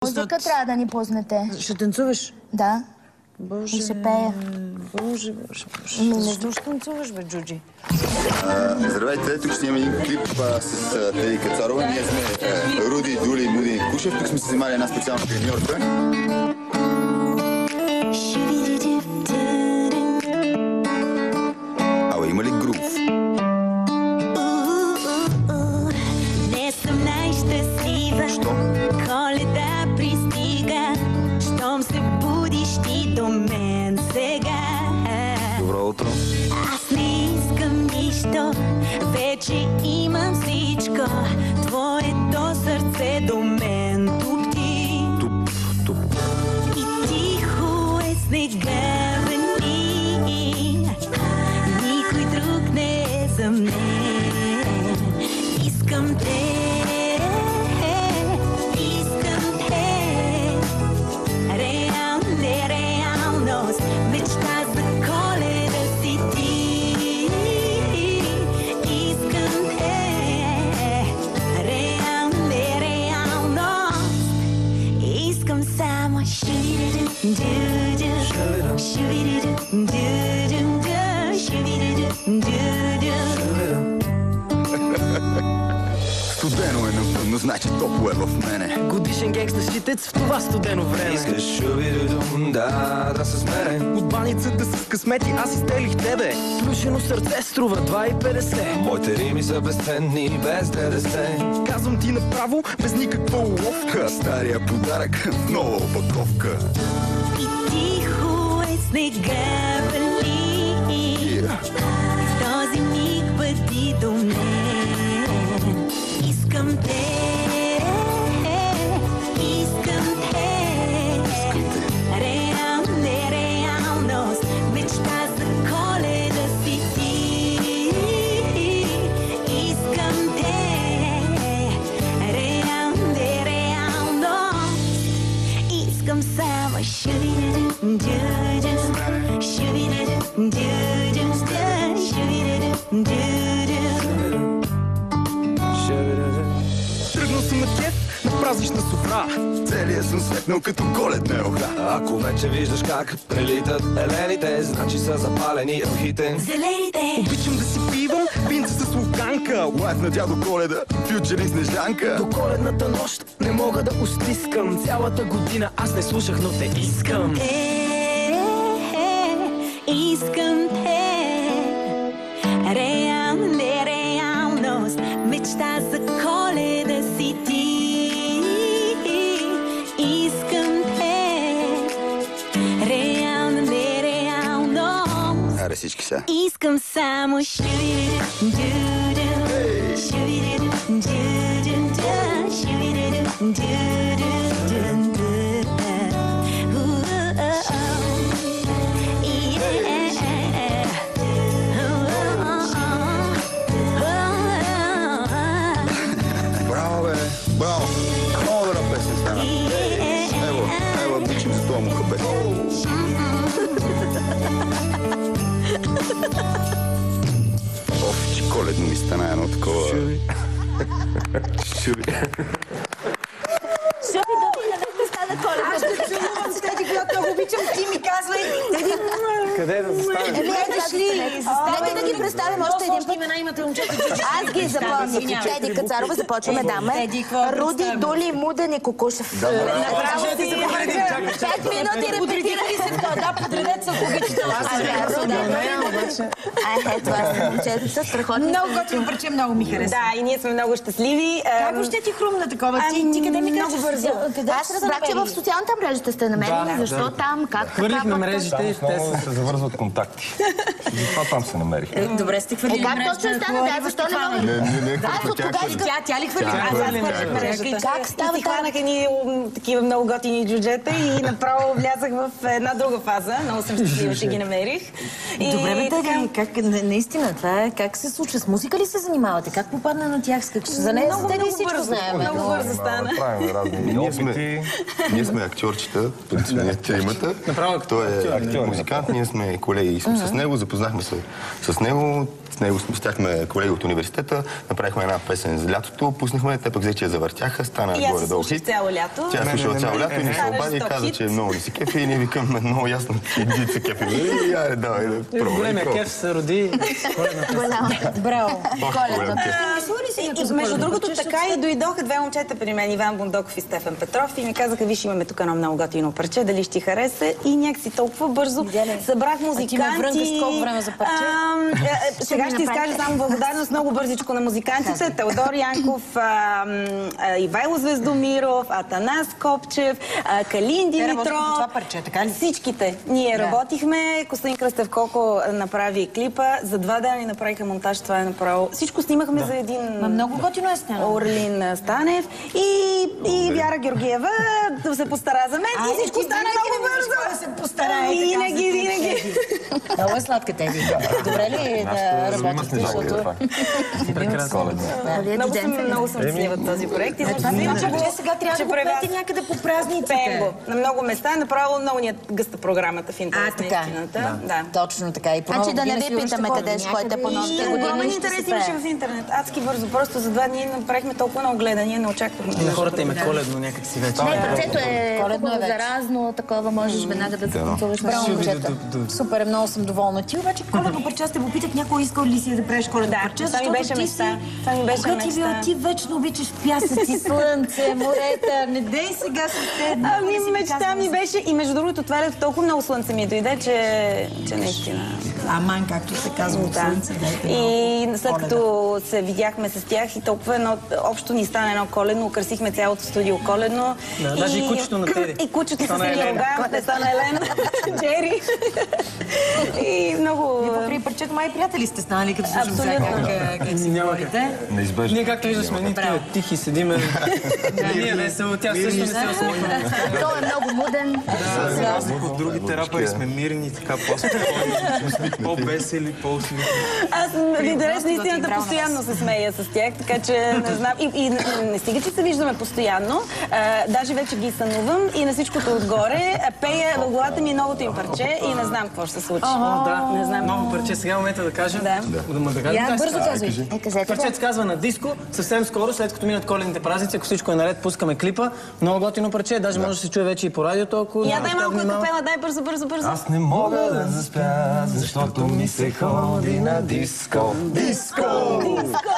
Музика трябва да ни пуснете. Ще танцуваш? Да. Боже, и ще пея. Боже. Защо ще танцуваш, бе, Джуджи? Здравейте, тук ще имаме един клип с Теди Кацарова. Ние сме Руди, Дули и Муди Кушев. Тук сме се взимали една специална треньорка. Ало, има ли грув? Не съм най-щастлива. Що? Коледа пристига. Щом се будиш ти до мен сега. Добро утро. Аз не искам нищо, вече имам всичко. Твоето сърце до мен тупти. Туп. И тихо е снега вани. Никой друг не е за мен. Искам те. Реалност, мечта за Коледа си ти. Искам те. Реалност. Искам само шуиду-ду-ду, шуиду-ду-ду-ду, шуиду-ду-ду-ду. Студено е навън, значи топло е в мене. Годишен генгста шитец в това студено време. Искаш шубидудум, да с мене. От баницата с късмети аз изтелих тебе. Плюшено сърце струва 2,50. Моите рими са безценни, без ДДС. Казвам ти направо, без никаква уловка. Стария подарък в нова опаковка. И тихо е снега вали. В този миг бъди до мен. Искам те. Реалност, мечта за Коледа си ти. Искам те. Реалност. Искам само шуиду-ду-ду, шуиду-ду-ду-ду, шуиду-ду-ду-ду. Тръгнал съм на кеф на празнична софра. Целият съм светнал като коледна охра. Ако вече виждаш как прелитат елените, значи са запалени рухите. Зелените. Обичам да си пивам винца с луканка. Лайф на дядо Коледа, фьючеринг Снежанка. До коледната нощ не мога да устискам. Цялата година аз не слушах, но те искам. Искам те. Реалност, мечта за Коледа си ти. Искам те. Реалност. Аре всички са. Искам само шуиду-ду-ду, шуиду-ду-ду-ду, шуиду-ду-ду-ду. Браво, бе! Браво! Много добра песен стана. Ево, бичим за това муха, бе. Оф, че коледно ми стана едно такова. Шуби. Шуби, добре, да стана Коледа. Аз ще целувам с Теди, която много обичам. Ти ми казвай. Теди, Къде да заставим? гледаш ли? Нека да ги представим още един път. имена имате, момчета. Аз ги запомних. Теди Кацарова, започваме, даме. Руди, Дули, Муден и Кукушев. Направо си 5 минути репетирали се в това. Да, подредете се, ако обичате. Това са момчетата, страхотни. Много готино парче, много ми хареса. Да, и ние сме много щастливи. Как въобще ти хрумна такова? Ти къде ми кажеш? Много бързо. Аз разбрах, че в социалната мрежа сте намерили. Защо там? Как? Хвърлихме мрежите и те Много се завързват контакти. Затова там се намерих. Добре сте хвърлили Как мрежата. точно стана? Да, защо не мога? Аз от кога искам? Тя ли хвърли? Аз хвърлих мрежата. Как става И хванах едни такива много готини джуджета и направо влязах в една друга фаза. Много съм щастлива, че ги намерих. Добре, бе, Теди, как наистина това е? Как се случва? С музика ли се занимавате? Как попадна на тях? За нея за Теди всичко знаем. Много бързо стана. Правим разни опити. Ние сме актьорчета, ние тримата. Той е музикант, ние сме колеги и с него, запознахме се с него. него. С него стяхме колеги от университета, направихме една песен за лятото, пуснахме, те пък взе, че я завъртяха, стана горе-долу хит. Цяло лято. Тя слушала цяло лято и ни се обади и каза, че много ни се кефи и ние викаме много ясно, че иди се кефи. И айде, давай да пробвай. Големия кеф се роди. Браво. Между другото, така и дойдоха две момчета при мен, Иван Бундоков и Стефан Петров, и ми казаха, виж, имаме тук едно много готино парче, дали ще ти хареса, и някакси толкова бързо събрах музиканти. А ти ме врънкаш колко време за парче? Сега ще изкажа само благодарност много бързичко на музикантите. Теодор Янков, Ивайло Звездомиров, Атанас Копчев, Калин Димитров. Това парче, така ли? Всичките. Ние работихме. Костадин Кръстев Колко направи клипа. За 2 дена ни направиха монтаж. Това е направо. Всичко снимахме за един... Много готино е сняло. Орлин Станев и Вяра Георгиева се постара за мен и всичко стана много бързо. Да се постарае. Винаги. Много е сладка, Теди. Добре ли да работите, защото... Много съм щастлива от този проект. Сега трябва да го пеете някъде по празниците. На много места. Направо много ни е гъста програмата в интернет на истината. Точно така. Значи да не ви питаме къде ще ходите по новите години. Интерес имаше в интернет. Адски бързо. Просто за 2 дни направихме толкова много гледания, не очаквахме. На хората им е коледно някак си вече. Не, парчето е заразно, такова можеш веднага да се танцуваш на момчета. Супер, много съм доволна. Ти обаче коледно парче сте попитах, някой искал ли си да правиш коледно парче? Това ми беше мечта. Кога ти била, ти вечно обичаш пясъци, слънце, морета. Не дей сега с теб. Ами мечта ми беше и между другото това лето толкова много слънце ми дойде, че наистина. Аман, както се казва от слънце. И след като се видяхме с тях и толкова общо ни стана едно коледно, украсихме цялото студио коледно. Даже и кучето на Теди. И кучето с Елена. Те стана Елена, Джери. И много... При парчето май приятели сте станали, като слушам сега как си говорите. Неизбежно. Ние както виждаш сме, ние тихи седиме. Ние весело, тя също не се усмихна. Той е много муден. За разлика от другите рапъри сме мирни, така по-спокойни, по-весели, по-усмихни. Аз ви интерес на истината постоянно се смея с тях, така че не знам. И не стига, че се виждаме постоянно. Даже вече ги сънувам и на всичкото отгоре пея в главата ми новото им парче и не знам какво ще се случи. Не знам. Ново парче, сега в момента да кажа. Я бързо казвай. Парчето се казва На диско. Съвсем скоро, след като минат коледните празници, ако всичко е наред, пускаме клипа. Много готино парче, даже може да се чуе вече и по радиото, ако... Я дай малко капела, дай бързо. Аз не мога да заспя, защото ми се ходи на диско. Диско!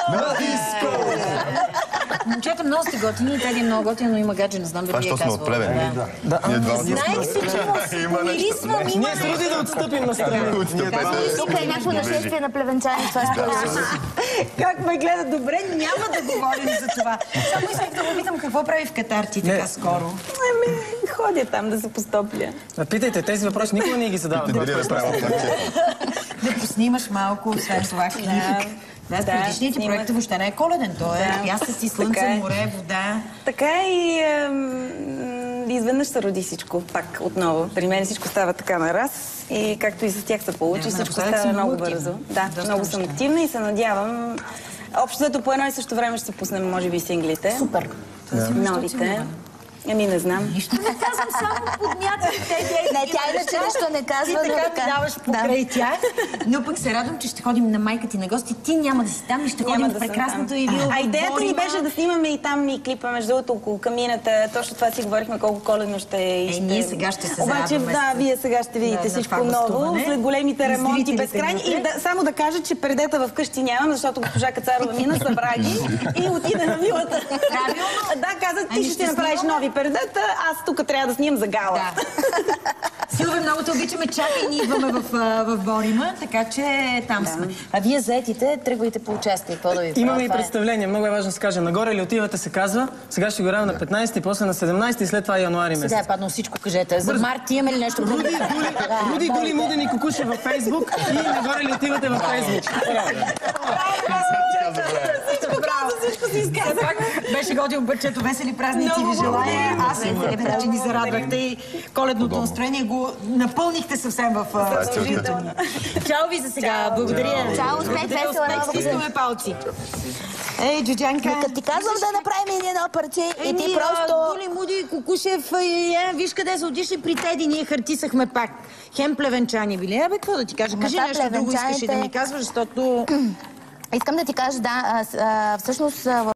На диско! Момчета много сте готини, Теди е много готини, но има гадже, не знам дали е казвал. Това ще сме от Плевен. Знаех си, че му помирисвам, има Ние с Руди да отстъпим на страна. Тук е някакво нашествие на плевенчани, това според. Как ме гледа добре, няма да говорим за това. Само исках да го питам какво прави в Катар ти така скоро. Ходя там да се постопля. Питайте, тези въпроси никога не ги задават. Да поснимаш малко, освен това клип. Да, предишният ти проект въобще не е коледен. Той е пясъци, слънце, море, вода. Така и изведнъж се роди всичко пак отново. При мен всичко става така на раз и както и с тях се получи, всичко става много бързо. Да, много съм активна и се надявам. Общо по едно и също време ще се пуснем, може би, синглите. Супер. Новите. Ами не знам. Нищо не казвам, само подмятам. Не, тя иначе нищо не казва. Ти така минаваш покрай тях. Но пък се радвам, че ще ходим на майка ти на гости. Ти няма да си там и ще ходим в прекрасното и вило. А идеята ни беше да снимаме и там и клипа, между другото, около камината. Точно това си говорихме, колко коледно ще е. Ние сега ще се обаче, да, вие сега ще видите всичко ново, след големите ремонти безкрайни. И само да кажа, че предета вкъщи нямам, защото госпожа Кацарова мина, събра ги и отиде на вилата. Правилно. Да, каза, ти ще направиш нови предета, аз тук трябва да снимам за гала. Силви, много те обичаме, чакай, ние идваме в Борима, така че там сме. А вие заетите, тръгвайте по участие. Имаме и представление, много е важно да се каже. Нагоре ли отивате се казва, сега ще го правим на 15, после на 17 и след това януари месец. Сега е паднал всичко, кажете. За март имаме ли нещо? Руди, Дули, Муден и Кукуши във Фейсбук и нагоре ли отивате във Фейсбук. Всичко си изказа. Беше готино парчето, весели празници ви желая. Аз се че ни зарадвахте и коледното настроение го напълнихте съвсем в студиото ни. Чао ви за сега. Благодаря. Чао, успех, весела нова година. Стискаме палци. Ей, Джуджанка. Като ти казвам да направим един едно парче и ти просто... Дули, Муди, Кукушев, виж къде са отишли при Теди, ние хартисахме пак. Хем плевенчани били. Абе, какво да ти кажа? Кажи нещо друго искаш да ми казваш, защото... Искам да ти кажа, да, всъщност